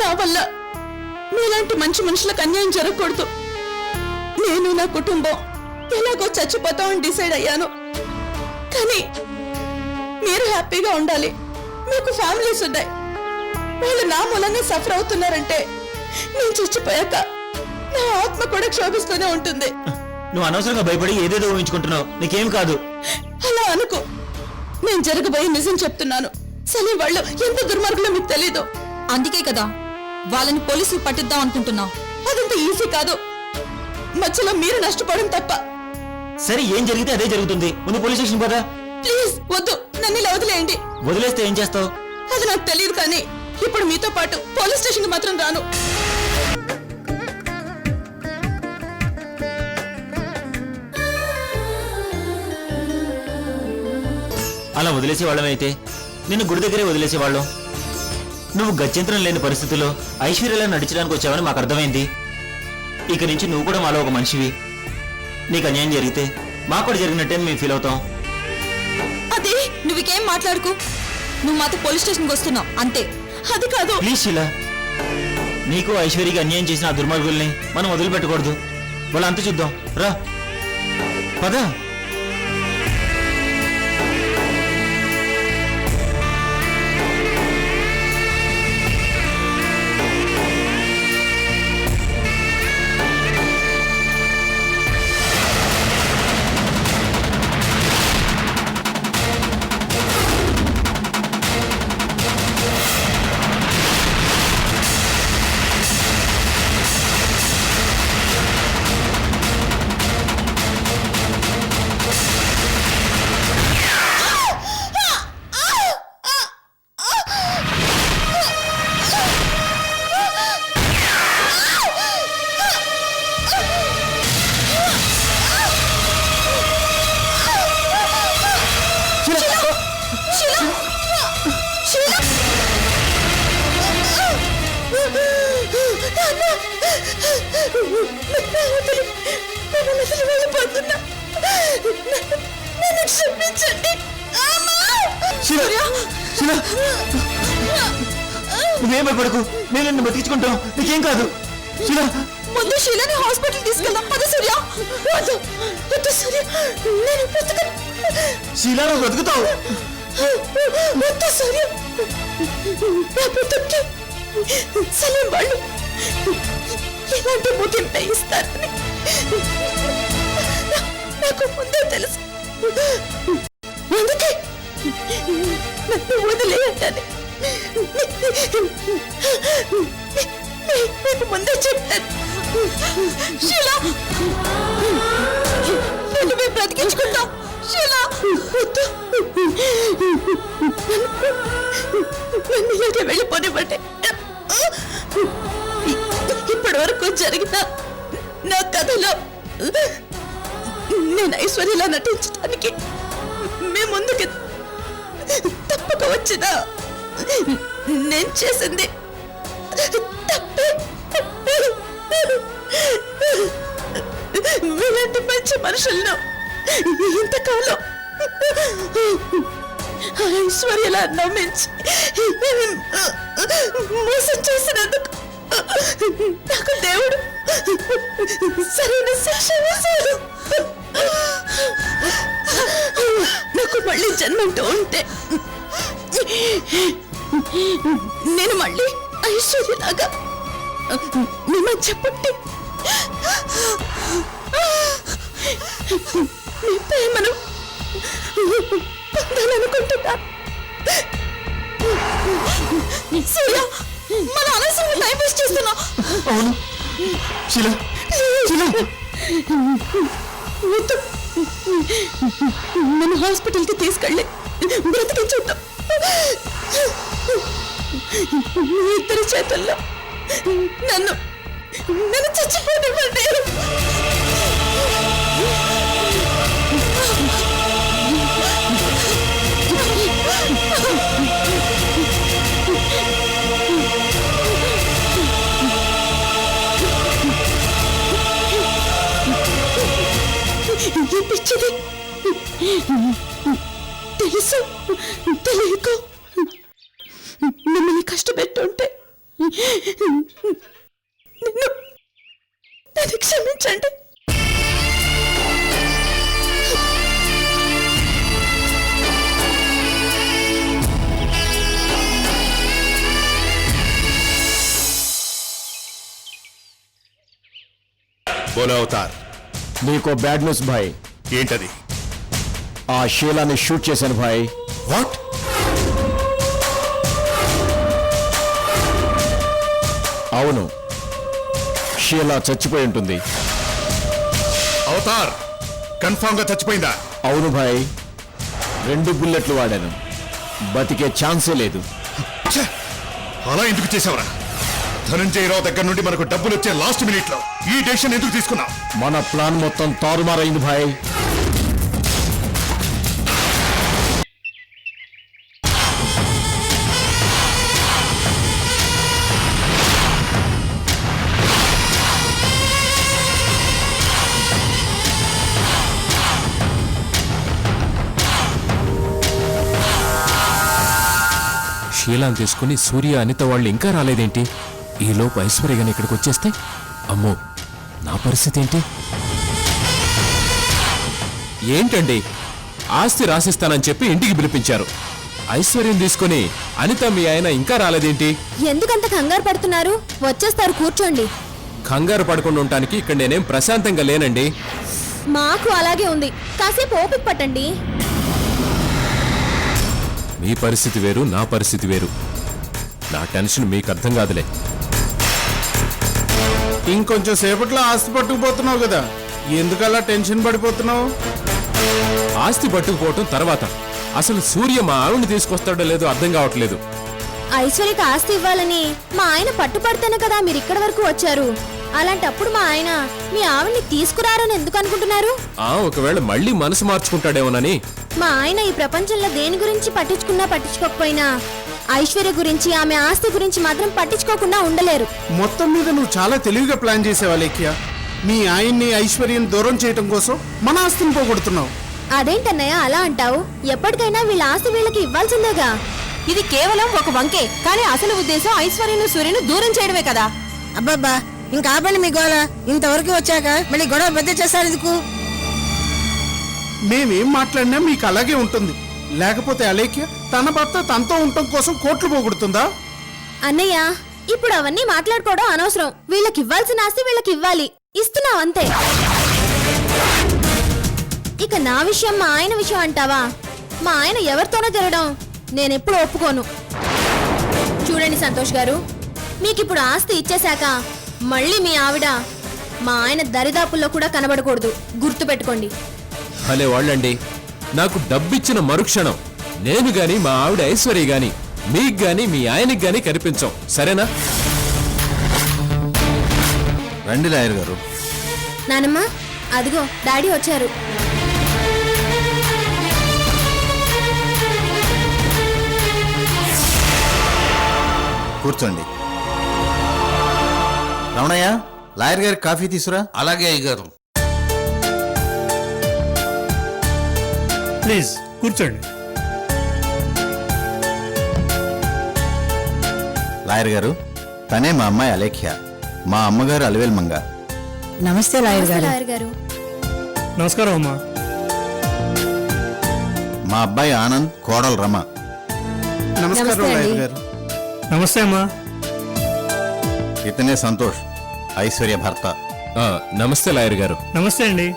నా వల్ల మీలాంటి మంచి మనుషులకు అన్యాయం జరగకూడదు. నేను నా కుటుంబం ఎలాగో చచ్చిపోతామని డిసైడ్ అయ్యాను. కానీ మీరు హ్యాపీగా ఉండాలి. మీకు ఫ్యామిలీస్ ఉన్నాయి. వాళ్ళు నా మూలంగా సఫర్ అవుతున్నారంటే నేను చచ్చిపోయాక నా ఆత్మ కూడా క్షోభిస్తూనే ఉంటుంది. నువ్వు అనవసరంగా భయపడి ఏదేదో ఊహించుకుంటున్నావు. నీకేం కాదు. అలా అనుకో. నేను జరగబోయే నిజం చెప్తున్నాను. సలీం వాళ్ళు ఎంత దుర్మార్గులో మీకు తెలీదు. అందుకే కదా వాళ్ళని పోలీసులు పట్టిద్దాం అనుకుంటున్నావు. అదంత ఈజీ కాదు. మధ్యలో మీరు నష్టపోవడం తప్ప. సరే, ఏం జరిగితే అదే జరుగుతుంది. ముందు పోలీస్ స్టేషన్ పోదా. ప్లీజ్ వద్దు, నన్ను ఇలా వదిలేయండి. వదిలేస్తే ఏం చేస్తావు? అది నాకు తెలియదు. కానీ ఇప్పుడు మీతో పాటు పోలీస్ స్టేషన్కి మాత్రం రాను. అలా వదిలేసేవాళ్ళం అయితే నిన్ను గుడి దగ్గరే వదిలేసేవాళ్ళం. నువ్వు గత్యంతరం లేని పరిస్థితుల్లో ఐశ్వర్యలా నడిచడానికి వచ్చావని మాకు అర్థమైంది. ఇక నుంచి నువ్వు కూడా మాలో ఒక మనిషివి. నీకు అన్యాయం జరిగితే మాకు కూడా జరిగినట్టే మేము ఫీల్ అవుతాం. అదే నువ్వుకేం మాట్లాడుకు. నువ్వు మాతో పోలీస్ స్టేషన్కి వస్తున్నావు అంతే. అది కాదు. ప్లీజ్ శీలా, నీకు ఐశ్వర్యకి అన్యాయం చేసిన ఆ దుర్మార్గుల్ని మనం వదిలిపెట్టకూడదు. వాళ్ళంతా చూద్దాం. రా పదా. నువ్వేం భయపడకు. నేను నిన్ను బతికించుకుంటాం. నీకేం కాదు. ముందు శీలని హాస్పిటల్ తీసుకెళ్దాం. పద సూర్య. వద్దు సూర్య, నేను బ్రతకను. శీలా, నువ్వు బతుకుతావు. వద్దు సూర్య, నా బ్రతుక్కి సలీం వాళ్ళు ఎలాంటి ముగింపే ఇస్తారని నాకు ముందే తెలుసు. అందుకే నన్ను వదిలేయండి. మీకు ముందే చెప్తాను. శీలా, నేను మేము బ్రతికించుకుంటాం. శీలా, నన్ను ఇలాగే వెళ్ళిపోనివ్వండి. ఇప్పటి వరకు జరిగిన నా కథలో నేను ఐశ్వర్యలా నటించడానికి మీ ముందుకి తప్పక వచ్చినా నేను చేసింది తప్పే. మీలాంటి మంచి మనుషులను ఇంతకాలం ఐశ్వర్యలా నమ్మించి మోసం చేసినందుకు నాకు దేవుడు సరైన శిక్ష వేశాడు. నాకు మళ్ళీ జన్మంటూ ఉంటే నేను మళ్ళీ ఐశ్వర్యలాగా మీ మధ్య పుట్టి మీ ప్రేమను పొందాలనుకుంటున్నా. సూర్య, మన అనవసరంగా టైం వేస్ట్ చేస్తున్నా. అవును శీలా, శీలా. వద్దు, నన్ను హాస్పిటల్కి తీసుకెళ్ళి బ్రతికించుద్దాం. మీ ఇద్దరి చేతుల్లో నన్ను చచ్చిపోనివ్వండి. పిచ్చిది తెలుసు తెలియక మిమ్మల్ని కష్టపెట్టుంటే నన్ను క్షమించండి. బోలో అవతార్, నీకో బ్యాడ్ న్యూస్ భాయ్. ఏంటది? ఆ షీలాని షూట్ చేశాను భాయ్. వాట్? అవును, షీలా చచ్చిపోయి ఉంటుంది. అవతార్ కన్ఫామ్ గా చచ్చిపోయిందా? అవును భాయ్, 2 బుల్లెట్లు వాడాను. బతికే ఛాన్సే లేదు. ఛే! అలా ఎందుకు చేసావురా? ధనంజయరావు దగ్గర నుండి మనకు డబ్బులు వచ్చే లాస్ట్ మినిట్ లో ఈ డెసిషన్ ఎందుకు తీసుకున్నావు? మన ప్లాన్ మొత్తం తారుమారైంది భాయ్. షీలాన్ని తీసుకుని సూర్య అనిత వాళ్ళు ఇంకా రాలేదేంటి? ఈలోపు ఐశ్వర్య గాని ఇక్కడికి వచ్చేస్తే అమ్మో, నా పరిస్థితి ఏంటి? ఏంటండి, ఆస్తి రాసిస్తానని చెప్పి ఇంటికి పిలిపించారు. ఐశ్వర్యం తీసుకుని అనిత మీ ఆయన ఇంకా రాలేదేంటి? ఎందుకంత కంగారు పడుతున్నారు? వచ్చేస్తారు, కూర్చోండి. కంగారు పడకుండా ఉండటానికి ఇక్కడ నేనేం ప్రశాంతంగా లేనండి. మాకు అలాగే ఉంది, కాసేపు ఓపిక పట్టండి. మీ పరిస్థితి వేరు, నా పరిస్థితి వేరు. నా టెన్షన్ మీకు అర్థం కాదులే. ఇంకొంచెం సేపట్లో ఆస్తి పట్టుకుపోతున్నావు కదా, ఎందుకలా టెన్షన్ పడిపోతున్నావు? ఆస్తి పట్టుకుపోవటం తర్వాత, అసలు సూర్య మా ఆవిడ్ని తీసుకొస్తాడో లేదో అర్థం కావట్లేదు. ఐశ్వర్యకి ఆస్తి ఇవ్వాలని మా ఆయన పట్టుపడితేనే కదా మీరు ఇక్కడి వరకు వచ్చారు. అలాంటప్పుడు మా ఆయన మీ ఆవిడ్ని తీసుకురారని ఎందుకు అనుకుంటున్నారు? ఒకవేళ మళ్ళీ మనసు మార్చుకుంటాడేమోనని. మా ఆయన ఈ ప్రపంచంలో దేని గురించి పట్టించుకున్నా పట్టించుకోకపోయినా ఐశ్వర్య గురించి, ఆమె ఆస్తి గురించి మాత్రం పట్టించుకోకుండా ఉండలేరు. మొత్తం మీద నువ్వు చాలా తెలివిగా ప్లాన్ చేసావా లేఖ్య? మీ ఆయన్ని ఐశ్వర్యం దూరం చేయటం కోసం మన ఆస్తిని పోగొడుతున్నావు. అదేంటన్నయ్య అలా అంటావు? ఎప్పటికైనా వీళ్ళ ఆస్తి వీళ్ళకి ఇవ్వాల్సిందేగా. ఇది కేవలం ఒక వంకే, కానీ అసలు ఉద్దేశం ఐశ్వర్యను సూర్యను దూరం చేయడమే కదా. అబ్బాబ్బా, ఇంకా ఆపండి మీ గోల. ఇంతవరకు వచ్చాక మళ్ళీ గొడవ పెద్ద చేస్తారు ఎందుకు? మేమేం మాట్లాడినా మీకు అలాగే ఉంటుంది. లేకపోతే అలేఖ్య తన భర్త తనతో ఉండటం కోసం కోట్లు పోగొడుతుందా? అన్నయ్య, ఇప్పుడు అవన్నీ మాట్లాడుకోవడం అనవసరం. వీళ్ళకి ఇవ్వాల్సిన ఆస్తి వీళ్ళకి ఇవ్వాలి, ఇస్తున్నావు అంతే. ఇక నా విషయం, మా ఆయన విషయం అంటావా? మా ఆయన ఎవరితోనో తిరగడం నేనెప్పుడు ఒప్పుకోను. చూడండి సంతోష్ గారు, మీకిప్పుడు ఆస్తి ఇచ్చేశాక మళ్ళీ మీ ఆవిడ మా ఆయన దరిదాపుల్లో కూడా కనబడకూడదు, గుర్తుపెట్టుకోండి. భలే వాళ్ళండి. నాకు డబ్బిచ్చిన మరుక్షణం నేను గాని, మా ఆవిడ ఐశ్వర్య గాని, మీకు గాని, మీ ఆయనకి గాని కనిపించాం. సరేనా? రండి లాయర్ గారు. నానమ్మ, అదిగో డాడీ వచ్చారు. కూర్చోండి. రమణయ్య, లాయర్ గారికి కాఫీ తీసురా. అలాగే అయ్యగారు. ప్లీజ్ కూర్చోండి. లాయర్ గారు, తనే మా అమ్మాయి అలేఖ్య, మా అమ్మగారు అలివేల్ మంగ. నమస్తే లాయర్ గారు. లాయర్ గారు, నమస్కారం అమ్మా. మా అబ్బాయి ఆనంద్, కోడలు రమ. నమస్కారం నమస్తే లాయర్ అండి. గారు. నమస్తే అమ్మా. ఇతనే సంతోష్, ఐశ్వర్య భర్త. నమస్తే లాయర్ గారు. నమస్తే అండి.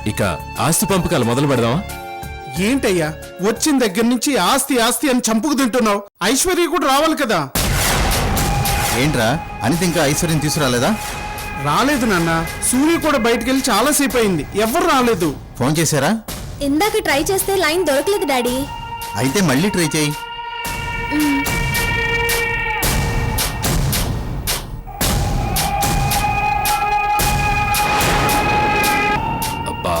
ఇక ఆస్తి పంపకాలు మొదలు పెడదామా? ఏంటయ్యా, వచ్చిన దగ్గర నుంచి ఆస్తి ఆస్తి అని చంపుకు తింటున్నావు. ఐశ్వర్య కూడా రావాలి కదా. ఏంట్రా, అనిత ఇంకా ఐశ్వర్యం తీసుకురాలేదా? రాలేదు నాన్న. సూర్య కూడా బయటకెళ్ళి చాలా సేపు అయింది, ఎవరు రాలేదు. ఫోన్ చేశారా? ఇందాక ట్రై చేస్తే లైన్ దొరకలేదు డాడీ. అయితే మళ్ళీ ట్రై చేయి. అబ్బా,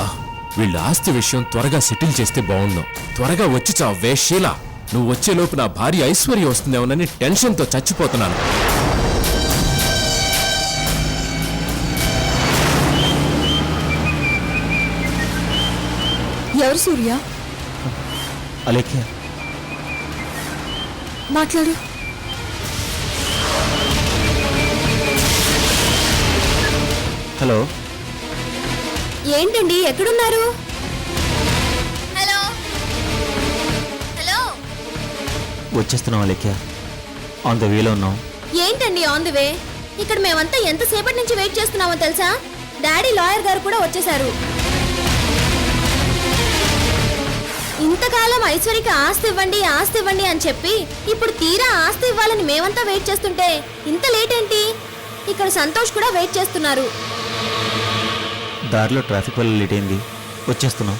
వీళ్ళ ఆస్తి విషయం త్వరగా సెటిల్ చేస్తే బాగుండు. త్వరగా వచ్చి చావే షీలా. నువ్వు వచ్చేలోపు నా భార్య ఐశ్వర్య వస్తుందేమోనని టెన్షన్తో చచ్చిపోతున్నాను. ఎవరు సూర్య? అలేఖ్య, మాట్లాడు. హలో, ఏంటండి ఎక్కడున్నారు? హలో హలో, వచ్చేస్తున్నాం అలేఖ్య. ఆన్ ద వేలో ఉన్నాం. ఏంటండి ఆన్ ది వే? ఇక్కడ మేమంతా ఎంతసేపటి నుంచి వెయిట్ చేస్తున్నామో తెలుసా? డాడీ లాయర్ గారు కూడా వచ్చేసారు. ఇంతకాలం ఐశ్వర్యకి ఆస్తి ఇవ్వండి అని చెప్పి ఇప్పుడు తీరా ఆస్తి ఇవ్వాలని మేమంతా వెయిట్ చేస్తుంటే ఇంత లేట్ ఏంటి? ఇక్కడ సంతోష్ కూడా వెయిట్ చేస్తున్నారు. దారిలో ట్రాఫిక్ వల్ల లేట్ అయింది, వచ్చేస్తున్నాం.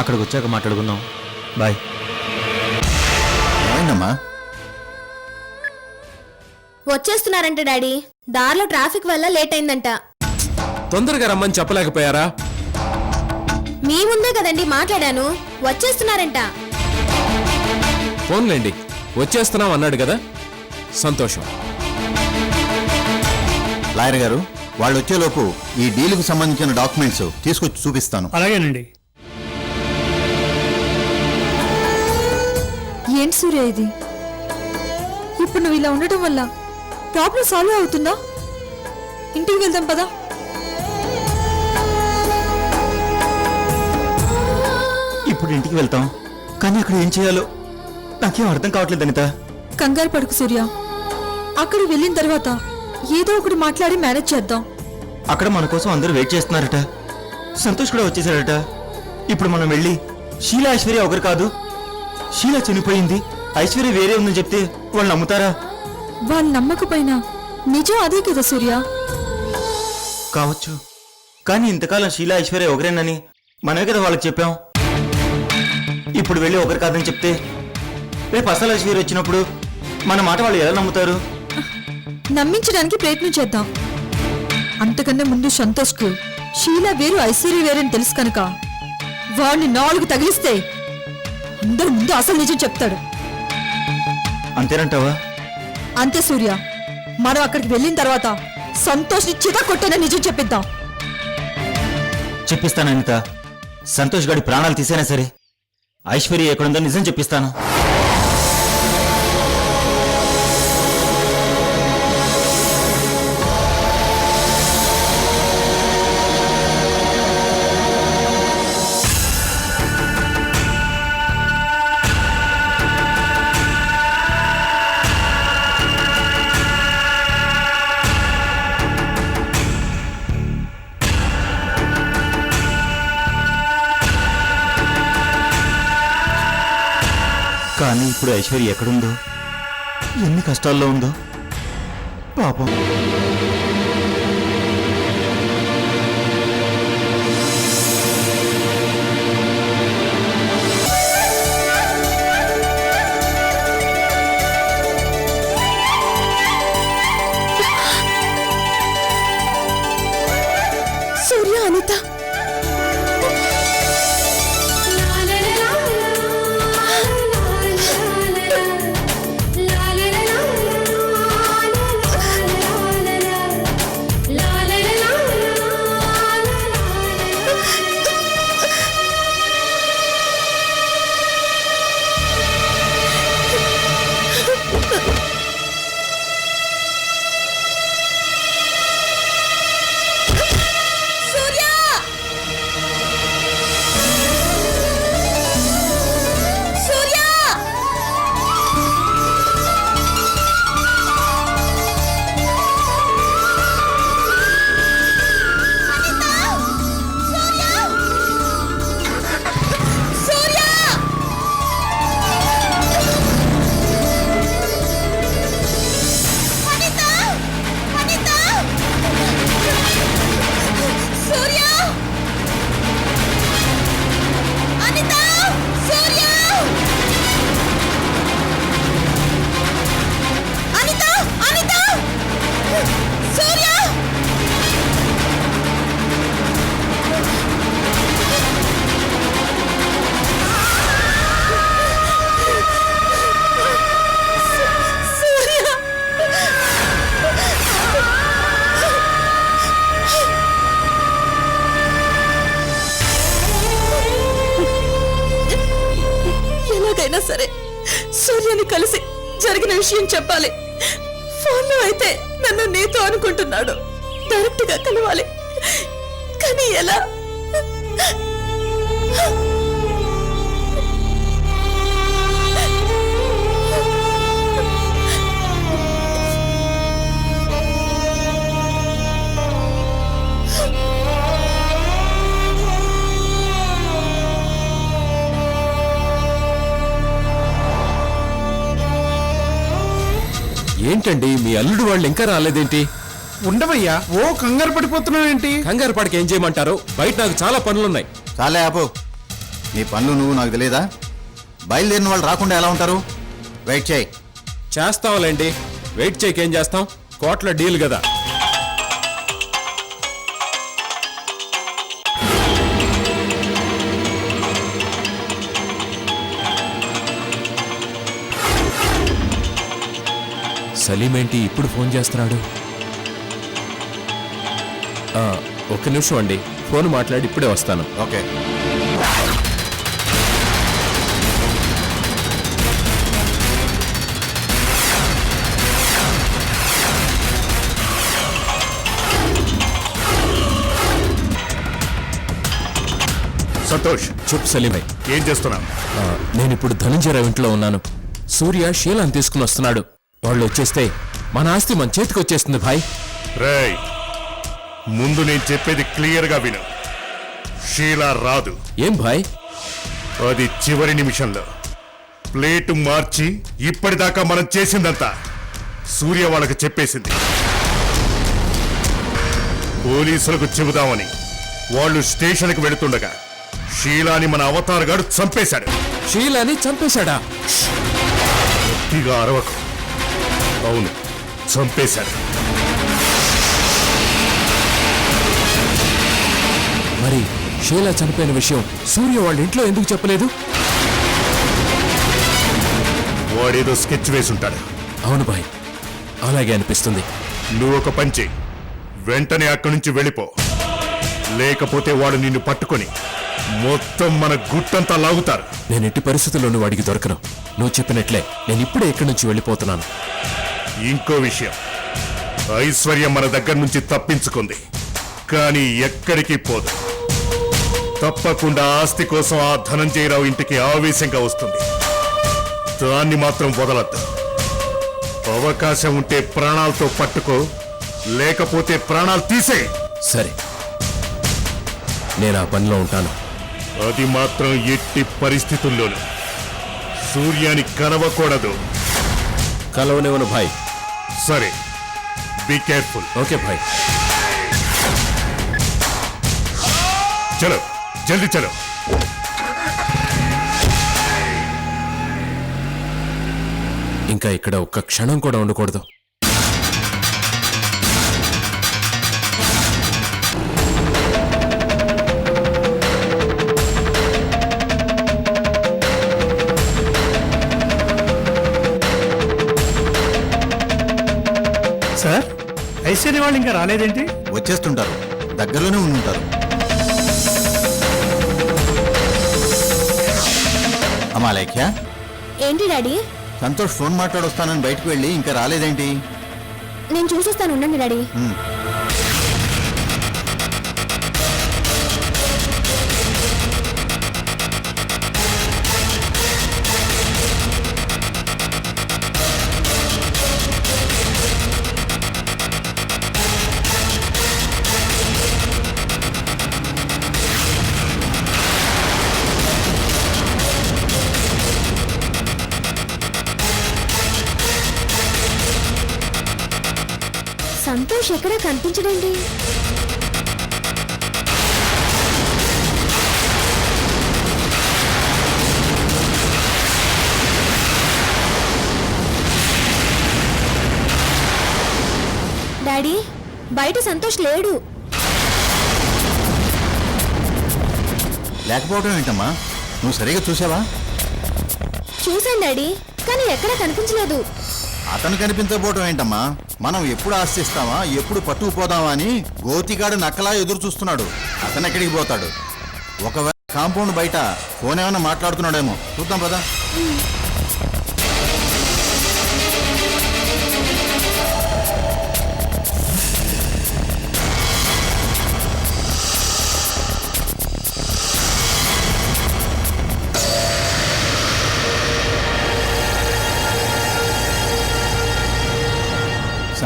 అక్కడికి వచ్చాక మాట్లాడుకుందాం. బాయ్. ఏమైందమ్మా? వచ్చేస్తున్నారంట డాడీ. దారిలో ట్రాఫిక్ వల్ల లేట్ అయిందంట. తొందరగా రమ్మని చెప్పలేకపోయారా? మీ ముందే కదండి మాట్లాడాను. వచ్చేస్తున్నారంట. ఫోన్లేండి, వచ్చేస్తున్నాం అన్నాడు కదా, సంతోషం. లాయర్ గారు, వాళ్ళు వచ్చేలోపు ఈ డీలుకు సంబంధించిన డాక్యుమెంట్స్ తీసుకొచ్చి చూపిస్తాను. అలాగేనండి. ఏంటి సూర్య ఇది? ఇప్పుడు నువ్వు ఇలా ఉండటం వల్ల ప్రాబ్లం సాల్వ్ అవుతుందా? ఇంటికి వెళ్దాం పదా. ఇప్పుడు ఇంటికి వెళ్తాం, కానీ అక్కడ ఏం చేయాలో నాకేం అర్థం కావట్లేదు అనిత. కంగారు పడుకు సూర్య. అక్కడ వెళ్ళిన తర్వాత ఏదో ఒకటి మాట్లాడి మేనేజ్ చేద్దాం. అక్కడ మన కోసం అందరూ వెయిట్ చేస్తున్నారట. సంతోష్ కూడా వచ్చేసారట. ఇప్పుడు మనం వెళ్ళి షీలా ఐశ్వర్య ఒకరు కాదు, షీలా చనిపోయింది, ఐశ్వర్య వేరే ఉందని చెప్తే వాళ్ళు నమ్ముతారా? వాళ్ళు నమ్మకపోయినా నిజం అదే కదా సూర్య. కావచ్చు, కానీ ఇంతకాలం షీలా ఐశ్వర్య ఒకరేనని మనమే కదా వాళ్ళకి చెప్పాం. ఇప్పుడు వెళ్ళి ఒకరు కాదని చెప్తే రేపు అసలు ఐశ్వర్య వచ్చినప్పుడు మన మాట వాళ్ళు ఎలా నమ్ముతారు? నమ్మించడానికి ప్రయత్నం చేద్దాం. అంతకన్నా ముందు సంతోష్కు షీలా వేరు ఐశ్వర్య వేరని తెలుసు కనుక వాడిని 4 తగిలిస్తే అందరి ముందు అసలు నిజం చెప్తాడు. అంతేనంటావా? అంతే సూర్య. మనం అక్కడికి వెళ్ళిన తర్వాత సంతోష్ని చిత కొట్టేనా నిజం చెప్పిద్దాం. చెప్పిస్తాను అనిత. సంతోష్ గాడి ప్రాణాలు తీసైనా సరే ఐశ్వర్య ఎక్కడుందో నిజం చెప్పిస్తాను. కానీ ఇప్పుడు ఐశ్వర్య ఎక్కడుందో, ఎన్ని కష్టాల్లో ఉందో పాపం. సూర్య, అనిత ఎలాగైనా సరే సూర్యని కలిసి జరిగిన విషయం చెప్పాలి. ఫోన్లో అయితే నన్ను నీతో అనుకుంటున్నాడు. డైరెక్ట్ గా కలవాలి. కానీ ఎలా? ఏంటండి మీ అల్లుడు వాళ్ళు ఇంకా రాలేదేంటి? ఉండవయ్యా, ఓ కంగారు పడిపోతున్నావేంటి? కంగారు పడక ఏం చేయమంటారు? బయట నాకు చాలా పనులున్నాయి. చాలే ఆపు. నీ పనులు నువ్వు నాకు తెలియదా? బయలుదేరిన వాళ్ళు రాకుండా ఎలా ఉంటారు? వెయిట్ చేయి. చేస్తాంలేండి, వెయిట్ చేయకేం చేస్తాం, కోట్ల డీల్ కదా. సలీం ఏంటి ఇప్పుడు ఫోన్ చేస్తున్నాడు? ఒక్క నిమిషం అండి, ఫోన్ మాట్లాడి ఇప్పుడే వస్తాను. ఓకే. సంతోష్, చెప్పు సలీమై. ఏం చేస్తున్నావు? నేను ఇప్పుడు ధనంజయరావు ఇంట్లో ఉన్నాను. సూర్య షీలాని తీసుకుని వస్తున్నాడు. వాళ్ళు వచ్చేస్తే మన ఆస్తి మన చేతికి వచ్చేస్తుంది భాయ్. రేయ్, ముందు నేను చెప్పేది క్లియర్ గా విను. షీలా రాదు. ఏం భాయ్? అది చివరి నిమిషంలో ప్లేటు మార్చి ఇప్పటిదాకా మనం చేసిందంతా సూర్య వాళ్ళకి చెప్పేసింది. పోలీసులకు చెబుదామని వాళ్ళు స్టేషన్కి వెళుతుండగా షీలాని మన అవతార్ గాడు చంపేశాడు. షీలాని చంపేశాడా? గట్టిగా అరవకు. అవును, చంపేశాడు. మరి షీలా చనిపోయిన విషయం సూర్య వాళ్ళ ఇంట్లో ఎందుకు చెప్పలేదు? వాడేదో స్కెచ్ వేసుంటాడు. అవును భాయ్, అలాగే అనిపిస్తుంది. నువ్వు ఒక పని చెయ్యి, వెంటనే అక్కడి నుంచి వెళ్ళిపో. లేకపోతే వాడు నిన్ను పట్టుకొని మొత్తం మన గుట్టంతా లాగుతారు. నేను ఎట్టి పరిస్థితుల్లోనూ వాడికి దొరకను. నువ్వు చెప్పినట్లే నేను ఇప్పుడే ఇక్కడి నుంచి వెళ్ళిపోతున్నాను. ఇంకో విషయం, ఐశ్వర్య మన దగ్గర నుంచి తప్పించుకుంది, కానీ ఎక్కడికి పోదు. తప్పకుండా ఆస్తి కోసం ఆ ధనంజయరావు ఇంటికి ఆవేశంగా వస్తుంది. దాన్ని మాత్రం వదలద్దు. అవకాశం ఉంటే ప్రాణాలతో పట్టుకో, లేకపోతే ప్రాణాలు తీసే. సరే, నేను ఆ పనిలో ఉంటాను. అది మాత్రం ఎట్టి పరిస్థితుల్లోనూ సూర్యాని కలవకూడదు. కలవనివ్వను భాయ్. సరే, బీ కేర్ఫుల్. ఓకే భాయ్. చలో, జల్దీ చలో. ఇంకా ఇక్కడ ఒక్క క్షణం కూడా ఉండకూడదు. సార్, ఐశ్వర్య వాళ్ళు ఇంకా రాలేదేంటి? వచ్చేస్తుంటారు, దగ్గరలోనే ఉండుంటారు. అమ్మా లేఖ్య, ఏంటి డాడీ? సంతోష్ ఫోన్ మాట్లాడొస్తానని బయటకు వెళ్ళి ఇంకా రాలేదేంటి? నేను చూసొస్తాను, ఉండండి డాడీ. సంతోష్ ఎక్కడా కనిపించడండి. డాడీ, బయట సంతోష్ లేడు. లేకపోవడం ఏంటమ్మా? నువ్వు సరిగా చూసావా? చూశాను డాడీ, కానీ ఎక్కడా కనిపించలేదు. అతను కనిపించకపోవడం ఏంటమ్మా? మనం ఎప్పుడు ఆశిస్తామా, ఎప్పుడు పట్టుకుపోదామా అని గోతిగాడు నక్కలా ఎదురు చూస్తున్నాడు. అతను ఎక్కడికి పోతాడు? ఒకవేళ కాంపౌండ్ బయట ఫోన్ ఏమైనా మాట్లాడుతున్నాడేమో, చూద్దాం పదా.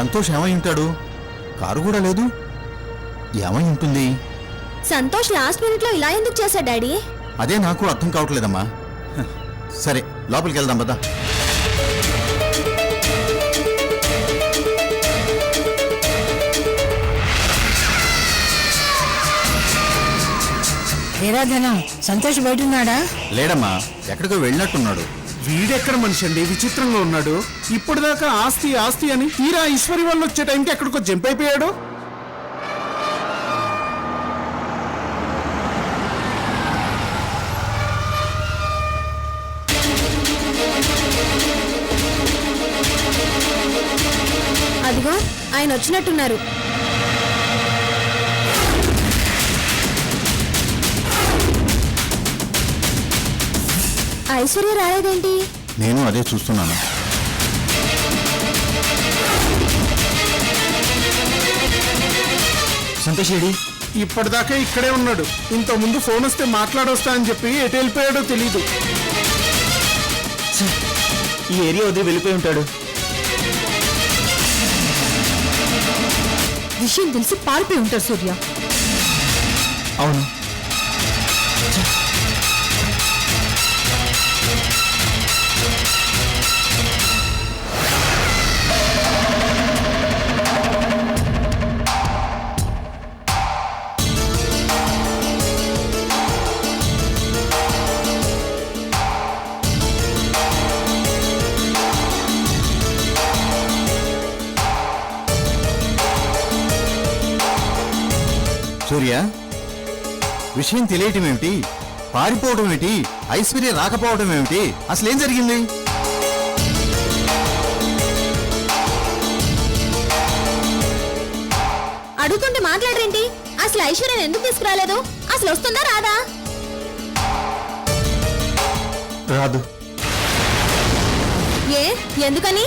సంతోష్ ఏమై ఉంటాడు? కారు కూడా లేదు. ఏమై ఉంటుంది? సంతోష్ లాస్ట్ మినిట్ లో ఇలా ఎందుకు చేశాడు డాడీ? అదే నాకు అర్థం కావట్లేదమ్మా. సరే లోపలికి వెళ్దాం పదా. ఏరా ధనం, సంతోష్ బయట ఉన్నాడా? లేడమ్మా, ఎక్కడికో వెళ్ళినట్టున్నాడు. వీడెక్కడ మనిషి అండి, విచిత్రంగా ఉన్నాడు. ఇప్పటిదాకా ఆస్తి ఆస్తి అని తీరా ఐశ్వర్య వాళ్ళు వచ్చే టైంకి ఎక్కడికో జంప్ అయిపోయాడు. అదిగో ఆయన వచ్చినట్టున్నారు. ఐశ్వర్య రాలేదేంటి? నేను అదే చూస్తున్నాను. సంతోష్ ఏడి? ఇప్పటిదాకా ఇక్కడే ఉన్నాడు. ఇంత ముందు ఫోన్ వస్తే మాట్లాడొస్తా అని చెప్పి ఎటు వెళ్ళిపోయాడో తెలీదు. ఛే, ఈ ఏరియా వదిలి వెళ్ళిపోయి ఉంటాడు. విషయం తెలిసి పారిపోయి ఉంటారు సూర్య. అవును. సూర్య, విషయం తెలియటం ఏమిటి? పారిపోవడం ఏమిటి? ఐశ్వర్య రాకపోవడం ఏమిటి? అసలేం జరిగింది? అడుగుతుంటే మాట్లాడరేంటి? అసలు ఐశ్వర్యను ఎందుకు తీసుకురాలేదు? అసలు వస్తుందా రాదా? రాదు. ఏ ఎందుకని?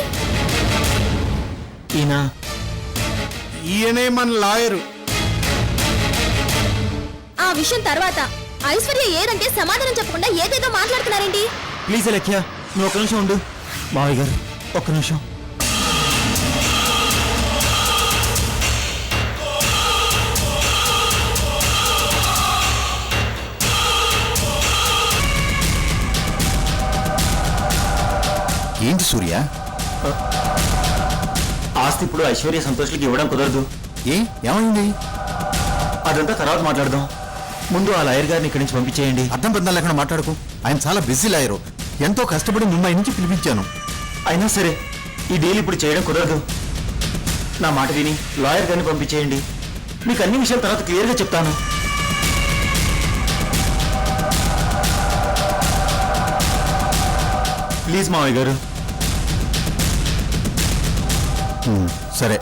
ఈయనే మన లాయరు. ఆ విషయం తర్వాత. ఐశ్వర్య ఏదంటే సమాధానం చెప్పకుండా ఏదేదో మాట్లాడుతున్నారేంటి? ప్లీజ్ లక్ష్య, నువ్వు ఒక్క నిమిషం ఉండు. మావయ్య గారు, ఒక్క నిమిషం. ఏంటి సూర్య? ఆస్తి ఇప్పుడు ఐశ్వర్య సంతోష్లకి ఇవ్వడం కుదరదు. ఏమైంది? అదంతా తర్వాత మాట్లాడదాం. ముందు ఆ లాయర్ గారిని ఇక్కడి నుంచి పంపించేయండి. అర్థం పద్దాలు లేకుండా మాట్లాడుకో. ఆయన చాలా బిజీ లాయరు. ఎంతో కష్టపడి ముంబై నుంచి పిలిపించాను. అయినా సరే ఈ డీల్ ఇప్పుడు చేయడం కుదరదు. నా మాట విని లాయర్ గారిని పంపించేయండి. మీకు అన్ని విషయాల తర్వాత క్లియర్గా చెప్తాను. ప్లీజ్ మావయ్య గారు. సరే.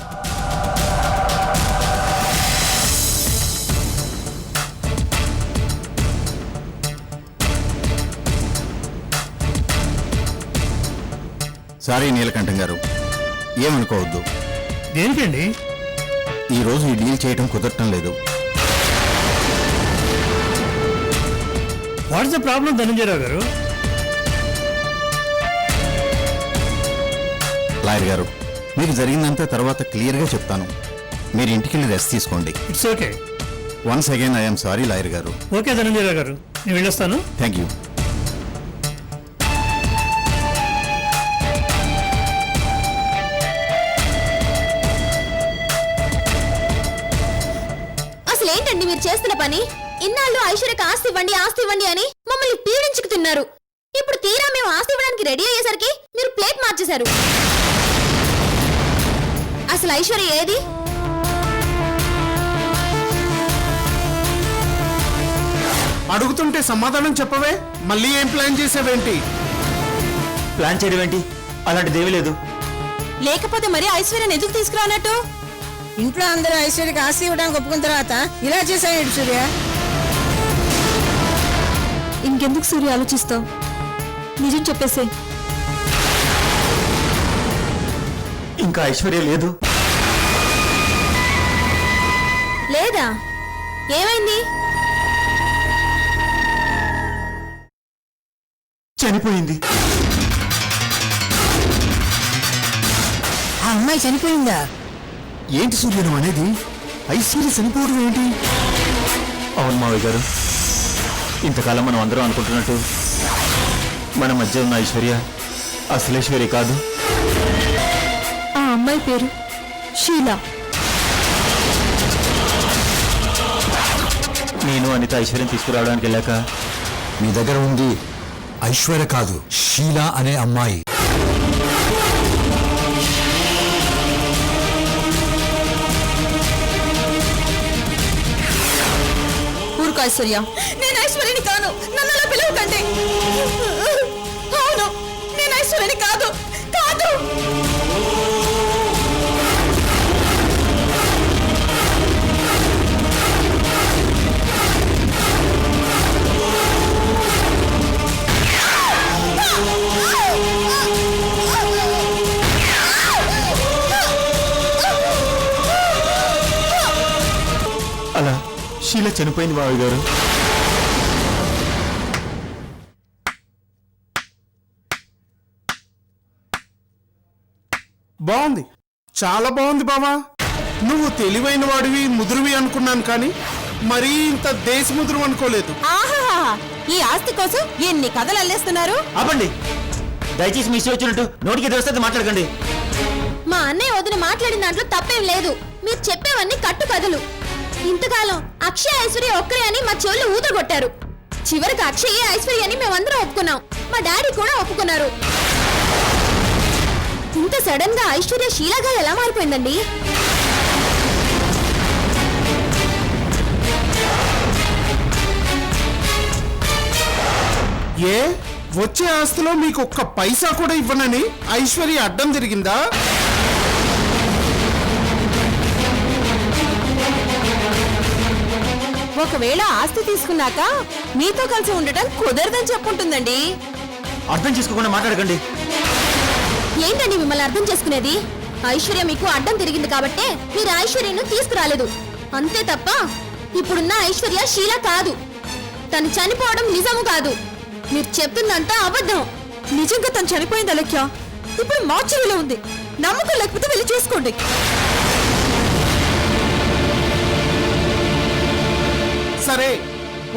సారీ నీలకంఠం గారు, ఏమనుకోవద్దు. దేనికండి? ఈరోజు ఈ డీల్ చేయటం కుదరటం లేదు. వాట్స్ ద ప్రాబ్లం ధనంజయరావు గారు? లాయర్ గారు, మీకు జరిగిందంతా తర్వాత క్లియర్గా చెప్తాను. మీరు ఇంటికి వెళ్ళి రెస్ట్ తీసుకోండి. It's okay. Once again I'm sorry lawyer గారు. ఓకే ధనంజయరావు గారు, నేను వెళ్ళొస్తాను. Thank you. అసలేంటండి మీరు చేస్తున్న పని? ఇన్నాళ్ళు ఐశ్వర్యకు ఆస్తి ఇవ్వండి ఆస్తి ఇవ్వండి అని మమ్మల్ని పీడించుకు తిన్నారు. ఇప్పుడు తీరా మేము ఆస్తి ఇవ్వడానికి రెడీ అయ్యేసరికి మీరు ప్లేట్ మార్చేశారు. అసలు ఐశ్వర్య ఏది? అడుగుతుంటే సమాధానం చెప్పవే. మళ్ళీ ఏం ప్లాన్ చేసావేంటి? ప్లాన్ చేయడం ఏంటి? అలాంటిదేమీ లేదు. లేకపోతే మరి ఐశ్వర్యను ఎందుకు తీసుకురానట్టు? ఇంట్లో అందరూ ఐశ్వర్యకి ఆస్తి ఇవ్వడానికి ఒప్పుకున్న తర్వాత ఇలా చేశాడు సూర్య. ఇంకెందుకు సూర్య ఆలోచిస్తావు? నిజం చెప్పేసే. ఇంకా ఐశ్వర్య లేదు. లేదా? ఏమైంది? చనిపోయింది. ఆ అమ్మాయి చనిపోయిందా? ఏంటి సూర్య నువ్వు అనేది? ఐశ్వర్య చనిపోవడం ఏంటి? అవును మావయ్య గారు, ఇంతకాలం మనం అందరం అనుకుంటున్నట్టు మన మధ్య ఉన్న ఐశ్వర్య అసలేశ్వర్య కాదు. ఆ అమ్మాయి పేరు షీలా. నేను అనిత ఐశ్వర్యం తీసుకురావడానికి వెళ్ళాక మీ దగ్గర ఉంది ఐశ్వర్య కాదు, షీలా అనే అమ్మాయి. ఊరుకు ఐశ్వర్య, నేను ఐశ్వర్యని కాను, నన్ను అలా పిలవకండి. అవును, నేను ఐశ్వర్యని కాదు కాదు. అలా షీల చనిపోయింది మావయ్య గారు. బాగుంది, చాలా బాగుంది బావా. నువ్వు తెలివైన వాడివి, ముదురువి అనుకున్నాను, కానీ మరీ ఇంత దేశముదురు అనుకోలేదు. ఆహాహా, ఈ ఆస్తి కోసం ఎన్ని కథలు అల్లేస్తున్నారు. ఆపండి, దయచేసి మీ ఇష్టం వచ్చినట్టు నోటికి దోస్తే మాట్లాడకండి. మా అన్నయ్య వదిన మాట్లాడిన దాంట్లో తప్పేం లేదు. మీరు చెప్పేవన్నీ కట్టు కథలు. ఇంతకాలం అక్షయ్ ఐశ్వర్య ఒక్కరే అని మా చెవులు ఊదగొట్టారు. చివరికి అక్షయ్ ఐశ్వర్య అని మేమందరం ఒప్పుకున్నాం. మా డాడీ కూడా ఒప్పుకున్నారు. ఇంత సడన్ గా ఐశ్వర్య షీలాగా ఎలా మారిపోయిందండి? ఏ వచ్చే ఆస్తిలో మీకు ఒక్క పైసా కూడా ఇవ్వనని ఐశ్వర్య అడ్డం తిరిగిందా? ఒకవేళ ఆస్తి తీసుకున్నాక మీతో కలిసి ఉండటం కుదరదని చెప్పుంటుందండి. అర్థం చేసుకోకుండా మాట్లాడకండి. ఏంటండి మిమ్మల్ని అర్థం చేసుకునేది? ఐశ్వర్య మీకు అడ్డం తిరిగింది కాబట్టే మీరు ఐశ్వర్యను తీసుకురాలేదు, అంతే తప్ప ఇప్పుడున్న ఐశ్వర్య షీలా కాదు. తను చనిపోవడం నిజము కాదు. మీరు చెప్తుందంతా అబద్ధం. నిజంగా తను చనిపోయింది అలక్య. ఇప్పుడు మార్చురీలో ఉంది. నమ్మకం లేకపోతే వెళ్ళి చూసుకోండి. సరే,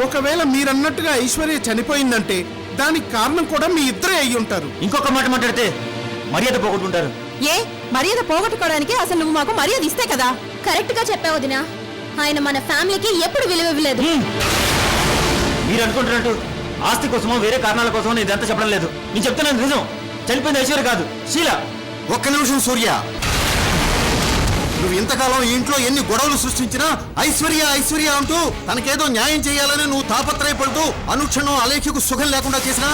ఒకవేళ మీరన్నట్టుగా ఐశ్వర్య చనిపోయిందంటే దానికి కారణం కూడా మీ ఇద్దరే అయి ఉంటారు. ఇంకొక మాట మాట్లాడితే మర్యాద పోగొట్టుకుంటారు. ఏ మర్యాద పోగొట్టుకోవడానికి అసలు నువ్వు మాకు మర్యాద ఇస్తే కదా. కరెక్ట్ గా చెప్పావు వదినా. ఆయన మన ఫ్యామిలీకి ఎప్పుడు విలువ ఇవ్వలేదు. మీరు అనుకుంటున్నట్టు ఆస్తి కోసమో వేరే కారణాల కోసమో నేను ఇదంతా చెప్పడం లేదు. నేను చెప్తున్నాను నిజం. చనిపోయింది ఐశ్వర్య కాదు, షీల. ఒక్క నిమిషం సూర్య, నువ్వు ఇంతకాలం ఈ ఇంట్లో ఎన్ని గొడవలు సృష్టించినా ఐశ్వర్య ఐశ్వర్య అంటూ తనకేదో న్యాయం చేయాలని నువ్వు తాపత్రయపడుతూ అనుక్షణం అలేఖ్యకు సుఖం లేకుండా చేసినా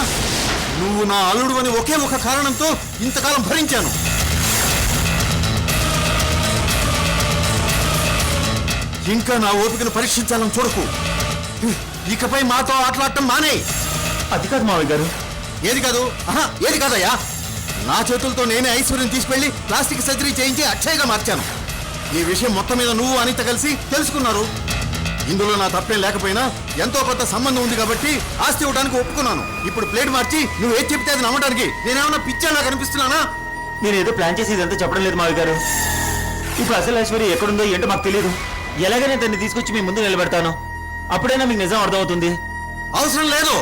నువ్వు నా అల్లుడు అని ఒకే ఒక కారణంతో ఇంతకాలం భరించాను. ఇంకా నా ఓపికను పరీక్షించాలని చూడకు. ఇకపై మాతో ఆటలాడటం మానే. అది కాదు మావయ్య గారు. ఏది కాదు? ఏది కాదయ్యా? నా చేతులతో నేనే ఐశ్వర్యం తీసుకెళ్లి ప్లాస్టిక్ సర్జరీ చేయించి అక్షయగా మార్చాను. ఈ విషయం మొత్తం మీద నువ్వు అనిత కలిసి తెలుసుకున్నారు. ఇందులో నా తప్పేం లేకపోయినా ఎంతో కొంత సంబంధం ఉంది కాబట్టి ఆస్తి ఇవ్వడానికి ఒప్పుకున్నాను. ఇప్పుడు ప్లేట్ మార్చి నువ్వు ఏది చెప్తే అది నమ్మడానికి నేనేమన్నా పిచ్చాలా కనిపిస్తున్నానా? నేను ఏదో ప్లాన్ చేసి ఇదంతా చెప్పడం లేదు మావయ్య గారు. ఇప్పుడు అసలు ఐశ్వర్య ఎక్కడుందో ఏంటో మాకు తెలియదు. ఎలాగైనా తన్ని తీసుకొచ్చి మీ ముందు నిలబెడతాను. అప్పుడైనా మీకు నిజం అర్థమవుతుంది. అవసరం లేదు,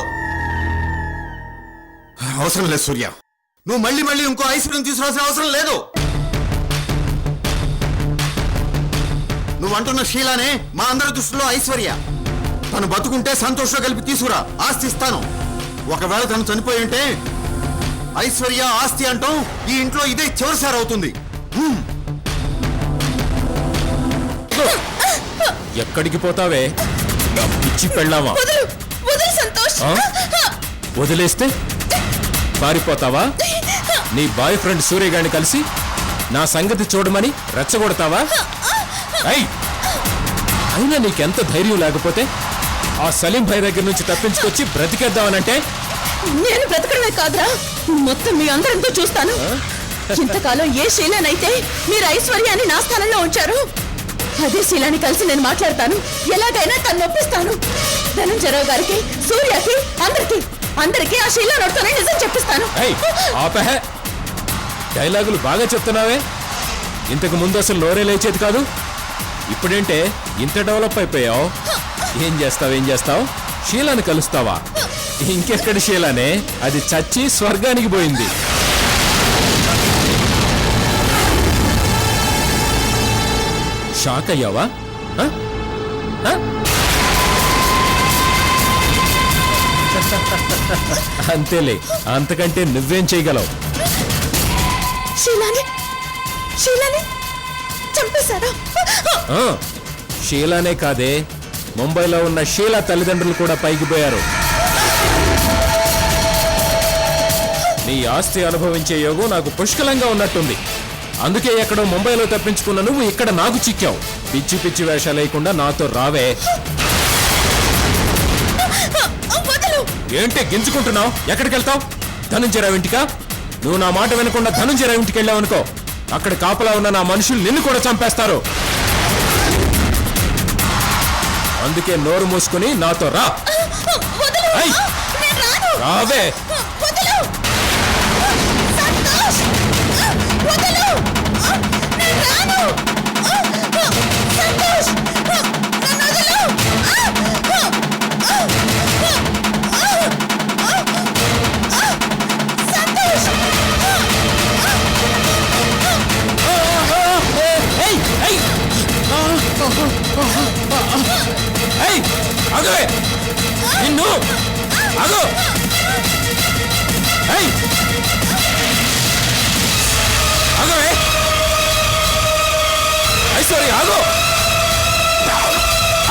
అవసరం లేదు సూర్య. నువ్వు మళ్ళీ మళ్ళీ ఇంకో ఐశ్వర్యం తీసుకురావాల్సిన అవసరం లేదు. నువ్వు అంటున్న షీలానే మా అందరి దృష్టిలో ఐశ్వర్య. తను బతుకుంటే సంతోషంగా కలిపి తీసుకురా, ఆస్తి ఇస్తాను. ఒకవేళ తను చనిపోయి ఉంటే ఐశ్వర్య ఆస్తి అంటాం ఈ ఇంట్లో ఇదే చివరిసారి అవుతుంది. ఎక్కడికి పోతావే పిచ్చి పెళ్ళావా? సంతోష్, వదిలేస్తే పారిపోతావా? నీ బాయ్ ఫ్రెండ్ సూర్యగాడిని కలిసి నా సంగతి చూడమని రెచ్చగొడతావా? అయినా నీకెంత ధైర్యం లేకపోతే ఆ సలీం భాయ్ దగ్గర నుంచి తప్పించుకొచ్చి బ్రతికేద్దామనంటే? నేను బ్రతకడమే కాదురా, మొత్తం మీ అందరితో చూస్తాను. ఇంతకాలం ఏ శీలానైతే మీరు ఐశ్వర్యాన్ని నా స్థానంలో ఉంచారు, అదే శీలాన్ని కలిసి నేను మాట్లాడతాను. ఎలాగైనా తను ఒప్పిస్తాను. ధనంజయరావు గారికి, సూర్యకి, అందరికీ ఆ శీలా నడుతానని నిజం చెప్పిస్తాను. డైలాగులు బాగా చెప్తున్నావే. ఇంతకు ముందు అసలు నోరే లేచేది కాదు. ఇప్పుడేంటే ఇంత డెవలప్ అయిపోయావు. ఏం చేస్తావు? షీలాని కలుస్తావా? ఇంకెక్కడి షీలానే, అది చచ్చి స్వర్గానికి పోయింది. షాక్ అయ్యావా? ఆ? ఆ? అంతేలే, అంతకంటే నువ్వేం చేయగలవు? షీలాని చంపేశారా? ఆ, షీలానే కాదే, ముంబైలో ఉన్న షీలా తల్లిదండ్రులు కూడా పైకి పోయారు. నీ ఆస్తి అనుభవించే యోగం నాకు పుష్కలంగా ఉన్నట్టుంది. అందుకే ఎక్కడో ముంబైలో తప్పించుకున్న నువ్వు ఇక్కడ నాకు చిక్కావు. పిచ్చి పిచ్చి వేషాలు లేకుండా నాతో రావే. ఏంటి గింజుకుంటున్నావు? ఎక్కడికి వెళ్తావు? ధనుంజయరావు ఇంటికా? నువ్వు నా మాట వినకుండా ధనుంజయరావు ఇంటికి వెళ్ళావనుకో, అక్కడ కాపలా ఉన్న నా మనుషులు నిన్ను కూడా చంపేస్తారు. అందుకే నోరు మూసుకుని నాతో రా. ఏయ్, రావే. ఆగవే, నిన్ను ఆగు. ఆగవే ఐశ్వర్య, ఆగు.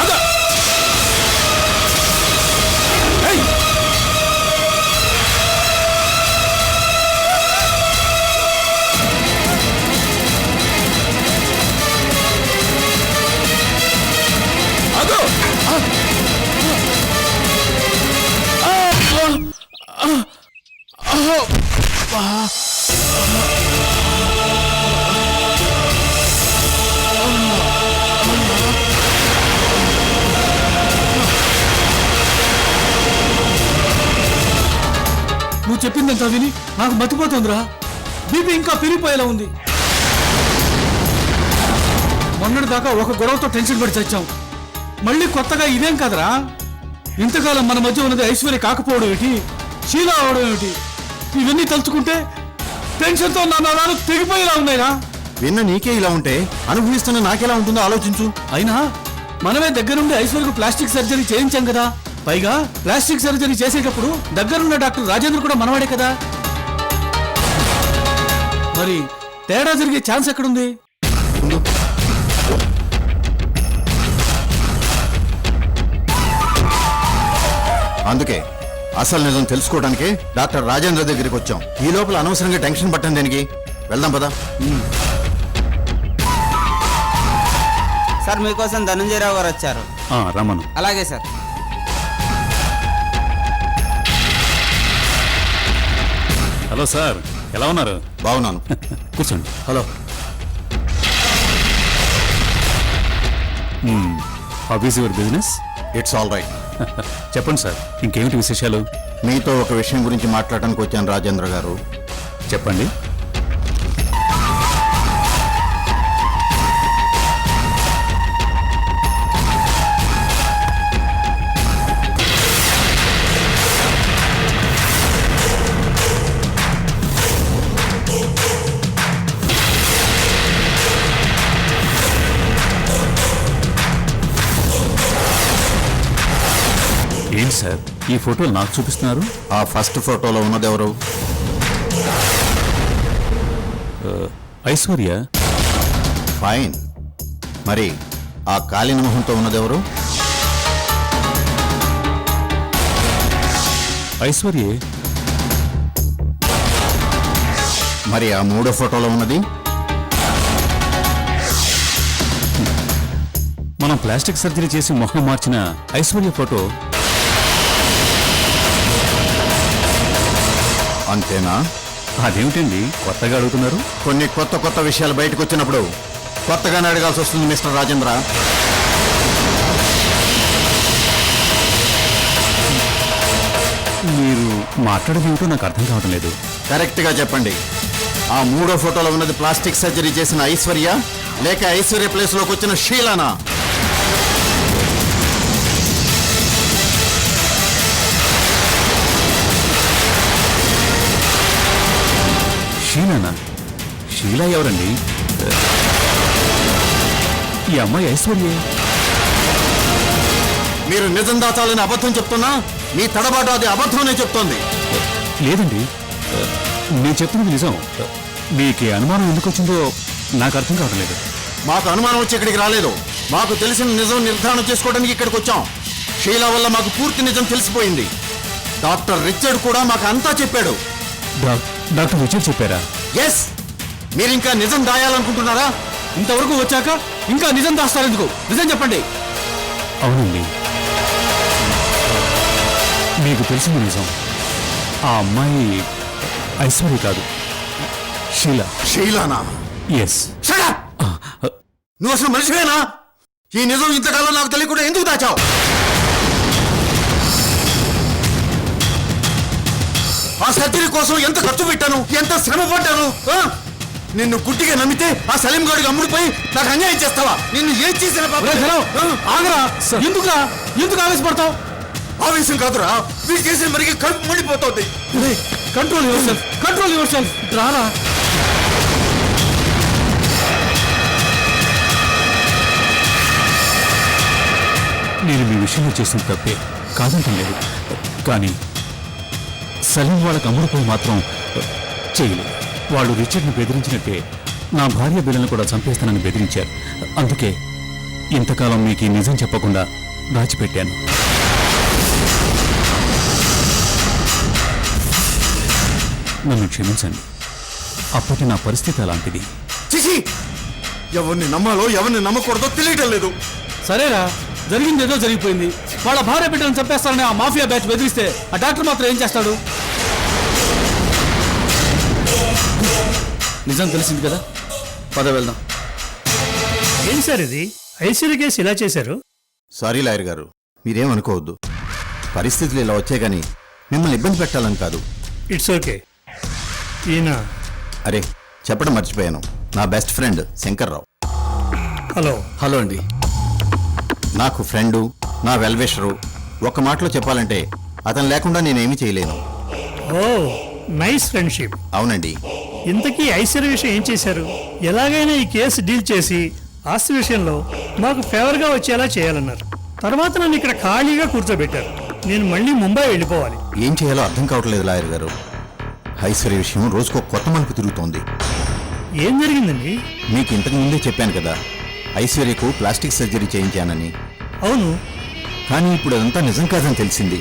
ఆగ. ఆగు. నువ్వు చెప్పిందంతా విని నాకు మతిపోతుందిరా. బీపీ ఇంకా పెరిగిపోయేలా ఉంది. మొన్నటి దాకా ఒక గొడవతో టెన్షన్ పడి చచ్చాం. మళ్ళీ కొత్తగా ఇదేం కదరా? ఇంతకాలం మన మధ్య ఉన్నది ఐశ్వర్య కాకపోవడం ఏమిటి, షీలా అవడం ఏమిటి? ఇవన్నీ తలుచుకుంటే టెన్షన్తో నా నరాలు తెగిపోయేలా ఉన్నాయిరా. విన్న నీకే ఇలా ఉంటే అనుభవిస్తున్న నాకెలా ఉంటుందో ఆలోచించు. అయినా మనమే దగ్గరుండి ఐశ్వర్యకు ప్లాస్టిక్ సర్జరీ చేయించాం కదా. పైగా ప్లాస్టిక్ సర్జరీ చేసేటప్పుడు దగ్గరున్న డాక్టర్ రాజేంద్ర కూడా మనవాడే కదా. మరి తేడా జరిగే ఛాన్స్ ఎక్కడుంది? అందుకే అసలు నిజం తెలుసుకోవడానికే డాక్టర్ రాజేంద్ర దగ్గరికి వచ్చాం. ఈ లోపల అనవసరంగా టెన్షన్ పట్టం దేనికి? వెళ్దాం పదా. సార్ మీకోసం ధనంజయరావు గారు వచ్చారు. రమ్మను. అలాగే సార్. హలో సార్, ఎలా ఉన్నారు? బాగున్నాను. కూర్చోండి. Hello. How is your business? It's all right. చెప్పండి సార్, ఇంకేమిటి విశేషాలు? మీతో ఒక విషయం గురించి మాట్లాడడానికి వచ్చాను రాజేంద్ర గారు. చెప్పండి. ఏంటి సార్ ఈ ఫోటోలు నాకు చూపిస్తున్నారు? ఆ ఫస్ట్ ఫోటోలో ఉన్నది ఎవరు? ఐశ్వర్య. ఫైన్. మరి ఆ కాలిన మొహంతో ఉన్నదెవరు? ఐశ్వర్య. మరి ఆ మూడో ఫోటోలో ఉన్నది? మనం ప్లాస్టిక్ సర్జరీ చేసి మొహం మార్చిన ఐశ్వర్య ఫోటో. అంతేనా? అదేమిటండి కొత్తగా అడుగుతున్నారు? కొన్ని కొత్త విషయాలు బయటకు వచ్చినప్పుడు కొత్తగానే అడగాల్సి వస్తుంది మిస్టర్ రాజేంద్ర. మీరు మాట్లాడేది ఏమిటో నాకు అర్థం కావడం లేదు. కరెక్ట్గా చెప్పండి. ఆ 3వ ఫోటోలో ఉన్నది ప్లాస్టిక్ సర్జరీ చేసిన ఐశ్వర్య లేక ఐశ్వర్య ప్లేస్ లోకి వచ్చిన షీలానా? షీలానా? షీలా ఎవరండి? ఈ అమ్మాయి ఐశ్వర్యే. మీరు నిజం దాచాలని అబద్ధం చెప్తున్నా మీ తడబాటు అది అబద్ధమనే చెప్తోంది. లేదండి, నేను చెప్తున్నది నిజం. మీకు ఈ అనుమానం ఎందుకు వచ్చిందో నాకు అర్థం కావడం లేదు. మాకు అనుమానం వచ్చి ఇక్కడికి రాలేదు. మాకు తెలిసిన నిజం నిర్ధారణ చేసుకోవడానికి ఇక్కడికి వచ్చాం. షీలా వల్ల మాకు పూర్తి నిజం తెలిసిపోయింది. డాక్టర్ రిచర్డ్ కూడా మాకు అంతా చెప్పాడు. డాక్టర్ రిచర్డ్ చెప్పారా? ఎస్. మీరు ఇంకా నిజం దాయాలనుకుంటున్నారా? ఇంతవరకు వచ్చాక ఇంకా నిజం దాస్తారెందుకు? నిజం చెప్పండి. అవునండి, మీకు తెలిసింది నిజం. ఆ అమ్మాయి ఐశ్వర్య కాదు, షీలా. షీలానా? ఎస్. నువ్వు అసలు మనిషివేనా? ఈ నిజం ఇంతకాలం నాకు తెలియకుండా ఎందుకు దాచావు? ఆ సర్జరీ కోసం ఎంత ఖర్చు పెట్టాను, ఎంత శ్రమ పడ్డాను. నిన్ను గుడ్డిగా నమ్మితే ఆ సలీం గాడికి అమ్ముడిపోయి నాకు అన్యాయం చేస్తావా? నిన్ను ఏం చేసిన ఆగరా. ఎందుకు ఆవేశపడతావు? ఆవేశం కాదురా, మీరు చేసిన మరికి కడుపు మండిపోతుంది. Control your self. రారా. నేను మీ విషయంలో చేసిన తప్పే కాదంటం లేదు, కానీ సలీం వాళ్ళకి అమ్ముడుపోయి మాత్రం చేయలేదు. వాళ్ళు రిచర్డ్ని బెదిరించినట్టే నా భార్య బిడ్డలను కూడా చంపేస్తానని బెదిరించారు. అందుకే ఇంతకాలం మీకు ఈ నిజం చెప్పకుండా దాచిపెట్టాను. నన్ను క్షమించండి, అప్పటి నా పరిస్థితి అలాంటిది. ఎవరిని నమ్మాలో ఎవరిని నమ్మకూడదో తెలియటం లేదు. సరేరా, జరిగింది ఏదో జరిగిపోయింది. వాళ్ళ భార్య బిడ్డలను చంపేస్తారని ఆ మాఫియా బ్యాచ్ బెదిరిస్తే ఆ డాక్టర్ మాత్రం ఏం చేస్తాడు? నిజం తెలిసింది కదా, పద వెళ్దాం. ఏం సార్ ఇది? ఐశ్వర్య కేసు ఇలా చేశారు? సారీ లాయర్ గారు, మీరేమనుకోవద్దు. పరిస్థితులు ఇలా వచ్చే గానీ మిమ్మల్ని ఇబ్బంది పెట్టాలని కాదు. It's okay. ఈయన అరే చెప్పడం మర్చిపోయాను, నా బెస్ట్ ఫ్రెండ్ శంకర్రావు. హలో అండి. నాకు ఫ్రెండు, నా వెల్విషరు. ఒక మాటలో చెప్పాలంటే అతను లేకుండా నేనేమీ చేయలేను. ఓ నైస్ ఫ్రెండ్షిప్. అవునండి. ఇంతకీ ఐశ్వర్య విషయం ఏం చేశారు? ఎలాగైనా ఈ కేసు డీల్ చేసి ఆస్తి విషయంలో మాకు ఫేవర్గా వచ్చేలా చేయాలన్నారు. తర్వాత నన్ను ఇక్కడ ఖాళీగా కూర్చోబెట్టారు. నేను మళ్ళీ ముంబై వెళ్ళిపోవాలి. ఏం చేయాలో అర్థం కావట్లేదు లాయర్ గారు. ఐశ్వర్య విషయం రోజుకో కొత్త మలుపు తిరుగుతోంది. ఏం జరిగిందండి? మీకు ఇంతకు ముందే చెప్పాను కదా, ఐశ్వర్యకు ప్లాస్టిక్ సర్జరీ చేయించానని. అవును, కానీ ఇప్పుడు అదంతా నిజం కాదని తెలిసింది.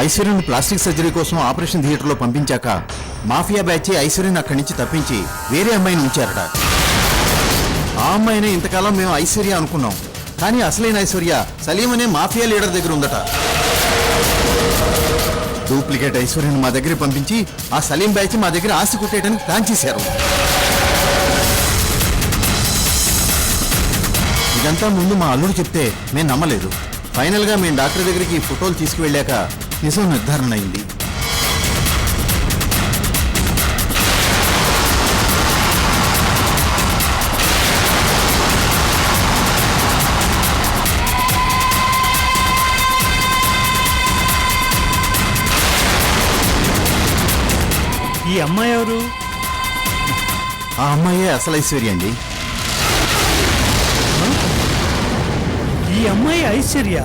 ఐశ్వర్యను ప్లాస్టిక్ సర్జరీ కోసం ఆపరేషన్ థియేటర్లో పంపించాక మాఫియా బ్యాచ్ ఐశ్వర్యను అక్కడి నుంచి తప్పించి వేరే అమ్మాయిని ఉంచారట. ఆ అమ్మాయినే ఇంతకాలం మేము ఐశ్వర్య అనుకున్నాం, కానీ అసలైన ఐశ్వర్య సలీం అనే మాఫియా లీడర్ దగ్గర ఉందట. డూప్లికేట్ ఐశ్వర్యను మా దగ్గర పంపించి ఆ సలీం బ్యాచ్ మా దగ్గర ఆస్తి కుట్టేయడానికి ప్లాన్ చేశారు. ఇదంతా ముందు మా అల్లుడు చెప్తే మేము నమ్మలేదు. ఫైనల్గా మేము డాక్టర్ దగ్గరికి ఫోటోలు తీసుకువెళ్ళాక నిజం నిర్ధారణ అయింది. ఈ అమ్మాయి ఎవరు? ఆ అమ్మాయే అసలు ఐశ్వర్య అండి. ఈ అమ్మాయి Aishwarya?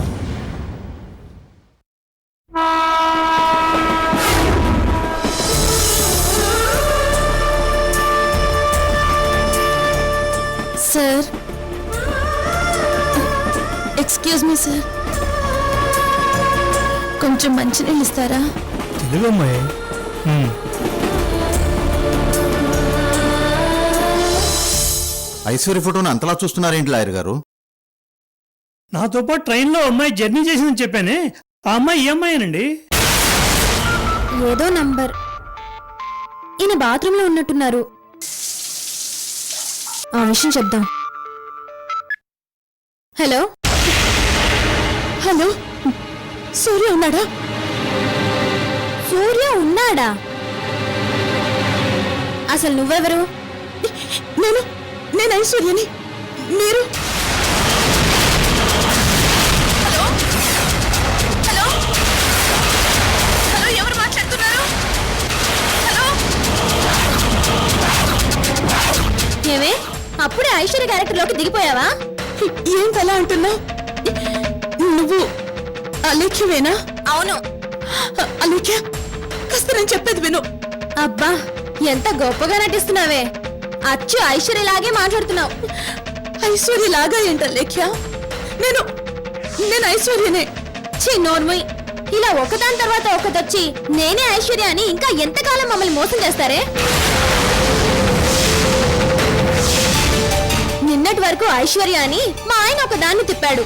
Sir, excuse me sir, కొంచెం మంచినీళ్ళు ఇస్తారా? తెలుగు అమ్మాయి. ఐశ్వర్య ఫోటోను అంతలా చూస్తున్నారేంటి లాయర్ గారు? నాతో పాటు ట్రైన్లో అమ్మాయి జర్నీ చేసిందని చెప్పానే, ఆ అమ్మాయి ఈ అమ్మాయేనండి. ఏదో నంబర్. ఈయన బాత్రూంలో ఉన్నట్టున్నారు, ఆ విషయం చెప్దాం. హలో హలో, సూర్య ఉన్నాడా? సూర్య ఉన్నాడా? అసలు నువ్వెవరు? నేను ఐశ్వర్యని. మీరు? హలో హలో హలో, ఎవరు మాట్లాడుతున్నారు? హలో. ఏమే అప్పుడే ఐశ్వర్య క్యారెక్టర్లోకి దిగిపోయావా? ఏంటలా అంటున్నావు? నువ్వు అలేఖ్యవేనా? అవును. అలేఖ్య, కాస్త నేను చెప్పేది విను. అబ్బా ఎంత గొప్పగా నటిస్తున్నావే. అచ్చు ఐశ్వర్యలాగే మాట్లాడుతున్నావు. ఐశ్వర్యలాగా ఏంట లేఖ్య? నేను ఐశ్వర్యనే. ఛీ నోర్ముయ్. ఇలా ఒకదాని తర్వాత ఒకటొచ్చి నేనే ఐశ్వర్య అని ఇంకా ఎంతకాలం మమ్మల్ని మోసం చేస్తారే? నిన్నటి వరకు ఐశ్వర్య అని మా ఆయన ఒకదాన్ని తిప్పాడు.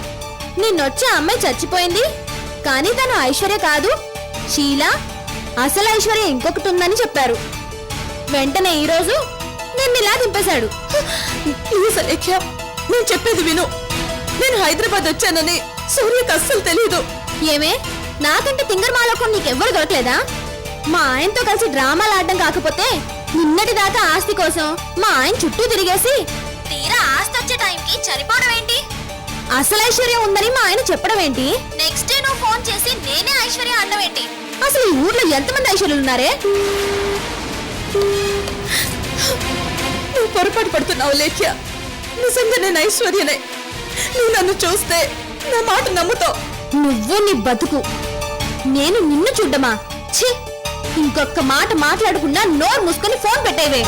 నిన్నొచ్చే అమ్మాయి చచ్చిపోయింది, కానీ తను ఐశ్వర్య కాదు, షీలా. అసలు ఐశ్వర్య ఇంకొకటి ఉందని చెప్పారు. వెంటనే ఈరోజు నిన్ను ఇలా దింపేశాడు. ప్లీజ్ అలేఖ్య, నేను చెప్పేది విను. నేను హైదరాబాద్ వచ్చానని సూర్యకి అస్సలు తెలీదు. ఏమే నాకంటే తింగర్మాలోకం నీకెవ్వరు దొరకలేదా? మా ఆయనతో కలిసి డ్రామాలు ఆడడం కాకపోతే నిన్నటి దాకా ఆస్తి కోసం మా ఆయన చుట్టూ తిరిగేసి తీరా ఆస్తి వచ్చే టైంకి చనిపోవడం ఏంటి? అసలు ఐశ్వర్య ఉందని మా ఆయన చెప్పడం ఏంటి? నెక్స్ట్ డే నువ్వు ఫోన్ చేసి నేనే ఐశ్వర్య అనడం ఏంటి? అసలు ఈ ఊర్లో ఎంతమంది ఐశ్వర్యులు ఉన్నారే? నువ్వు పొరపాటు పడుతున్నావు లేఖ్య. నిజంగా నేను ఐశ్వర్యనే. నువ్వు నన్ను చూస్తే నా మాట నమ్ముతావు. నువ్వు నీ బతుకు, నేను నిన్ను చూడ్డమా? ఛీ, ఇంకొక మాట మాట్లాడకుండా నోరు మూసుకొని ఫోన్ పెట్టేవే.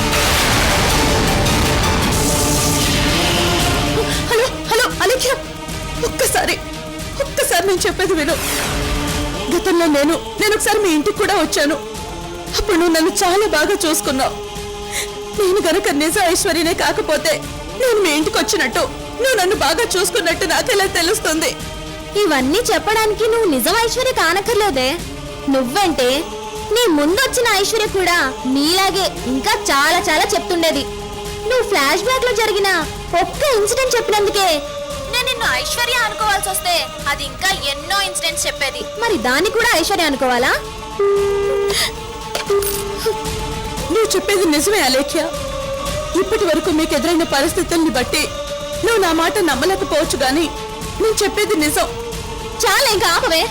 హలో హలో అలేఖ్య, ఒక్కసారి నేను చెప్పేది విను. గతంలో నేను ఒకసారి మీ ఇంటికి కూడా వచ్చాను. అప్పుడు నువ్వు నన్ను చాలా బాగా చూసుకున్నావు. నేను గనక నిజ ఐశ్వర్యనే కాకపోతే నేను మీ ఇంటికి వచ్చినట్టు, నువ్వు నన్ను బాగా చూసుకున్నట్టు నాకెలా తెలుస్తుంది? ఇవన్నీ చెప్పడానికి నువ్వు నిజం ఐశ్వర్య కానక్కర్లేదే. నువ్వంటే నీ ముందొచ్చిన ఐశ్వర్య కూడా నీలాగే ఇంకా చాలా చాలా చెప్తుండేది. నువ్వు ఫ్లాష్ బ్యాక్ లో జరిగిన ఒక్క ఇన్సిడెంట్ చెప్పినందుకే నేను నిన్ను ఐశ్వర్య అనుకోవాల్సి వస్తే అది ఇంకా ఎన్నో ఇన్సిడెంట్స్ చెప్పేది. మరి దాన్ని కూడా ఐశ్వర్య అనుకోవాలా? నువ్వు చెప్పేది నిజమే అలేఖ్య. ఇప్పటి వరకు మీకు ఎదురైన పరిస్థితుల్ని బట్టి నువ్వు నా మాట నమ్మలేకపోవచ్చు, గాని నేను చెప్పేది నిజం. చాలా ఇంకా ఆపవే.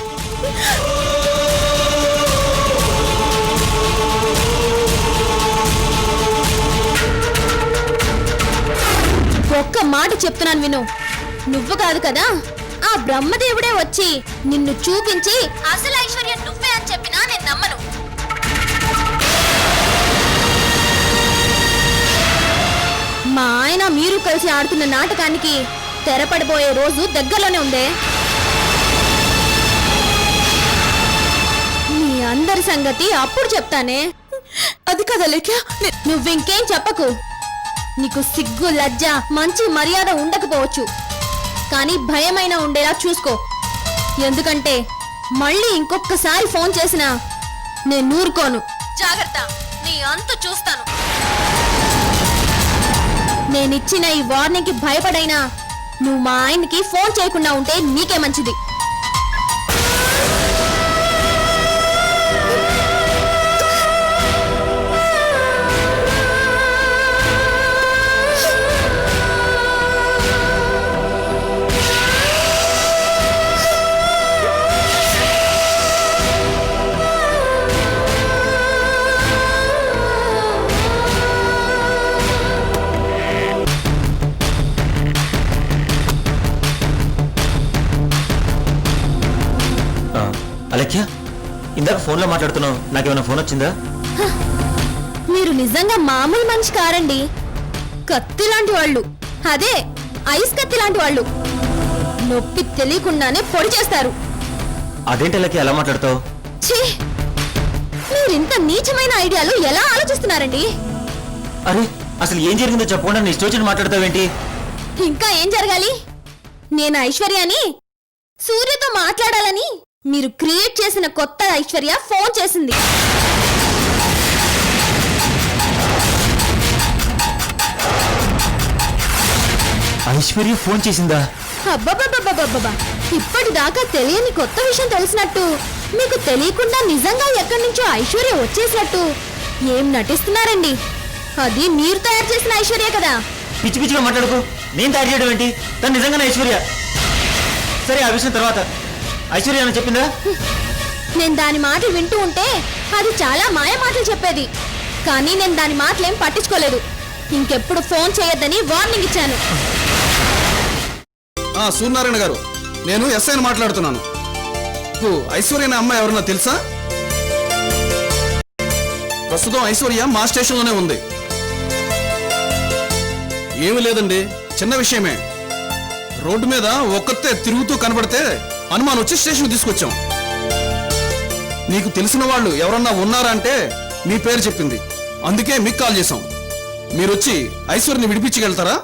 ఒక్క మాట చెప్తున్నాను విను. నువ్వు కాదు కదా, ఆ బ్రహ్మదేవుడే వచ్చి నిన్ను చూపించి అసలు ఐశ్వర్యం నువ్వే అని చెప్పినా నేను నమ్మను. మా ఆయన మీరు కలిసి ఆడుతున్న నాటకానికి తెరపడిపోయే రోజు దగ్గరలోనే ఉందే. నీ అందరి సంగతి అప్పుడు చెప్తానే. అది కదా లేఖ్య. నువ్వింకేం చెప్పకు. నీకు సిగ్గు లజ్జ మంచి మర్యాద ఉండకపోవచ్చు, కానీ భయమైనా ఉండేలా చూసుకో. ఎందుకంటే మళ్ళీ ఇంకొకసారి ఫోన్ చేసినా నేను ఊరుకోను. జాగ్రత్త, నీ అంతు చూస్తాను. నేనిచ్చిన ఈ వార్నింగ్ కి భయపడైనా నువ్వు మా ఆయనకి ఫోన్ చేయకుండా ఉంటే నీకే మంచిది. అలేఖ్య, ఇందాక ఫోన్లో మాట్లాడుతున్నావు, నాకేమైనా ఫోన్ వచ్చిందా? మీరు నిజంగా మామూలు మనిషి కారండి. కత్తి లాంటి వాళ్ళు, అదే ఐస్ కత్తి లాంటి వాళ్ళు. నొప్పి తెలియకుండానే పొడి చేస్తారు. అదేంటి అలేఖ్య అలా మాట్లాడతావు? ఛీ, మీరింత నీచమైన ఐడియాలు ఎలా ఆలోచిస్తున్నారండి? అరే, అసలు ఏం జరిగిందో చెప్పకుండా నీ ఇష్టం వచ్చిన మాట్లాడతావేంటి? ఇంకా ఏం జరగాలి? నేను ఐశ్వర్యని సూర్యతో మాట్లాడాలని మీరు క్రియేట్ చేసిన కొత్త ఐశ్వర్య ఫోన్ చేసింది. ఐశ్వర్య ఫోన్ చేసిందా? అబ్బబ్బబ్బబ్బబ్బబ్బా, ఇప్పటిదాకా తెలియని కొత్త విషయం తెలిసినట్టు, మీకు తెలియకుండా నిజంగా ఎక్కడి నుంచో ఐశ్వర్య వచ్చేసినట్టు ఏం నటిస్తున్నారండి? అది మీరు తయారు చేసిన ఐశ్వర్య కదా. పిచ్చి పిచ్చిగా మాట్లాడుకో. నేను తయారు చేయడం ఏంటి? తను నిజంగానే ఐశ్వర్య. సరే, ఆ విషయం తర్వాత. ఐశ్వర్య అని చెప్పిందా? నేను దాని మాటలు వింటూ ఉంటే అది చాలా మాయ మాటలు చెప్పేది, కానీ నేను దాని మాటలేం పట్టించుకోలేదు. ఇంకెప్పుడు ఫోన్ చేయొద్దని వార్నింగ్ ఇచ్చాను. సూర్యనారాయణ గారు, నేను ఎస్ఐని మాట్లాడుతున్నాను. ఐశ్వర్య అనే అమ్మాయి ఎవరన్నా తెలుసా? ప్రస్తుతం ఐశ్వర్య మా స్టేషన్లోనే ఉంది. ఏమీ లేదండి, చిన్న విషయమే. రోడ్డు మీద ఒక్కతే తిరుగుతూ కనబడితే అనుమానం వచ్చి స్టేషన్ తీసుకొచ్చాం. నీకు తెలిసిన వాళ్ళు ఎవరన్నా ఉన్నారా అంటే మీ పేరు చెప్పింది, అందుకే మీకు కాల్ చేశాం. మీరొచ్చి ఐశ్వర్యని విడిపించగలుగుతారా?